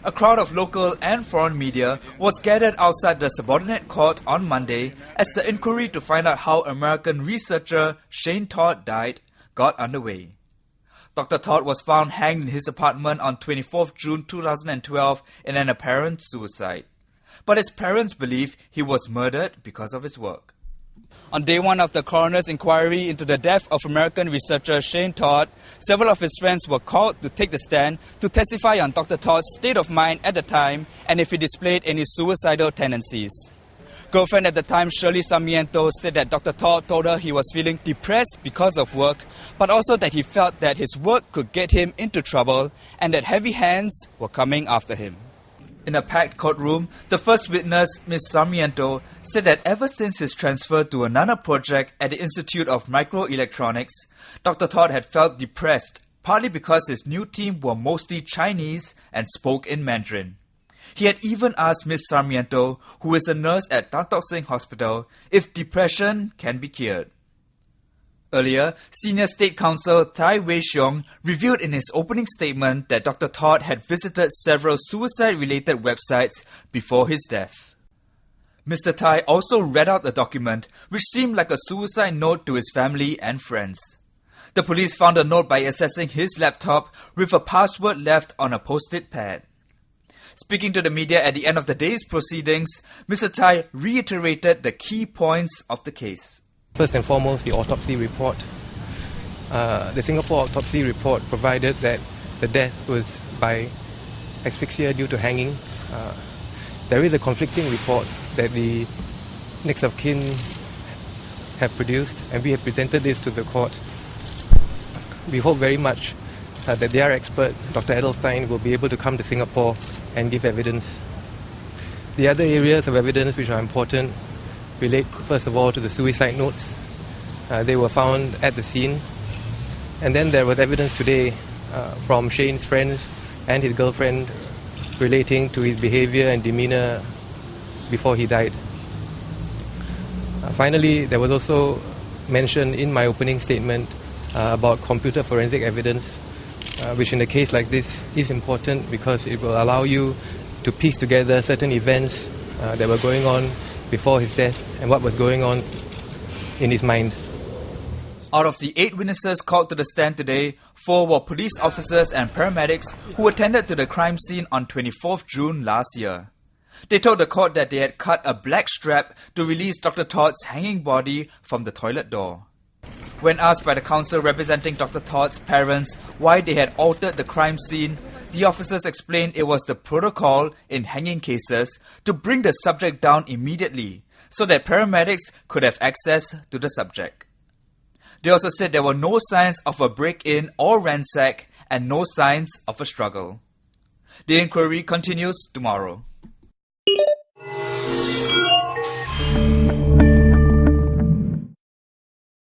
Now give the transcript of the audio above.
A crowd of local and foreign media was gathered outside the subordinate court on Monday as the inquiry to find out how American researcher Shane Todd died got underway. Dr. Todd was found hanged in his apartment on 24 June 2012 in an apparent suicide. But his parents believe he was murdered because of his work. On day one of the coroner's inquiry into the death of American researcher Shane Todd, several of his friends were called to take the stand to testify on Dr. Todd's state of mind at the time and if he displayed any suicidal tendencies. Girlfriend at the time, Shirley Sarmiento, said that Dr. Todd told her he was feeling depressed because of work, but also that he felt that his work could get him into trouble and that heavy hands were coming after him. In a packed courtroom, the first witness, Ms. Sarmiento, said that ever since his transfer to another project at the Institute of Microelectronics, Dr. Todd had felt depressed, partly because his new team were mostly Chinese and spoke in Mandarin. He had even asked Ms. Sarmiento, who is a nurse at Tan Tock Seng Hospital, if depression can be cured. Earlier, Senior State Counsel Tai Wei Xiong revealed in his opening statement that Dr. Todd had visited several suicide-related websites before his death. Mr. Tai also read out a document which seemed like a suicide note to his family and friends. The police found the note by accessing his laptop with a password left on a post-it pad. Speaking to the media at the end of the day's proceedings, Mr. Tai reiterated the key points of the case. First and foremost, the autopsy report. The Singapore autopsy report provided that the death was by asphyxia due to hanging. There is a conflicting report that the next of kin have produced, and we have presented this to the court. We hope very much that their expert, Dr. Edelstein, will be able to come to Singapore and give evidence. The other areas of evidence which are important relate first of all to the suicide notes. They were found at the scene. And then there was evidence today from Shane's friends and his girlfriend relating to his behavior and demeanor before he died. Finally, there was also mention in my opening statement about computer forensic evidence, which in a case like this is important because it will allow you to piece together certain events that were going on before his death and what was going on in his mind. Out of the 8 witnesses called to the stand today, 4 were police officers and paramedics who attended to the crime scene on 24th June last year. They told the court that they had cut a black strap to release Dr. Todd's hanging body from the toilet door. When asked by the counsel representing Dr. Todd's parents why they had altered the crime scene, the officers explained it was the protocol in hanging cases to bring the subject down immediately so that paramedics could have access to the subject. They also said there were no signs of a break-in or ransack and no signs of a struggle. The inquiry continues tomorrow.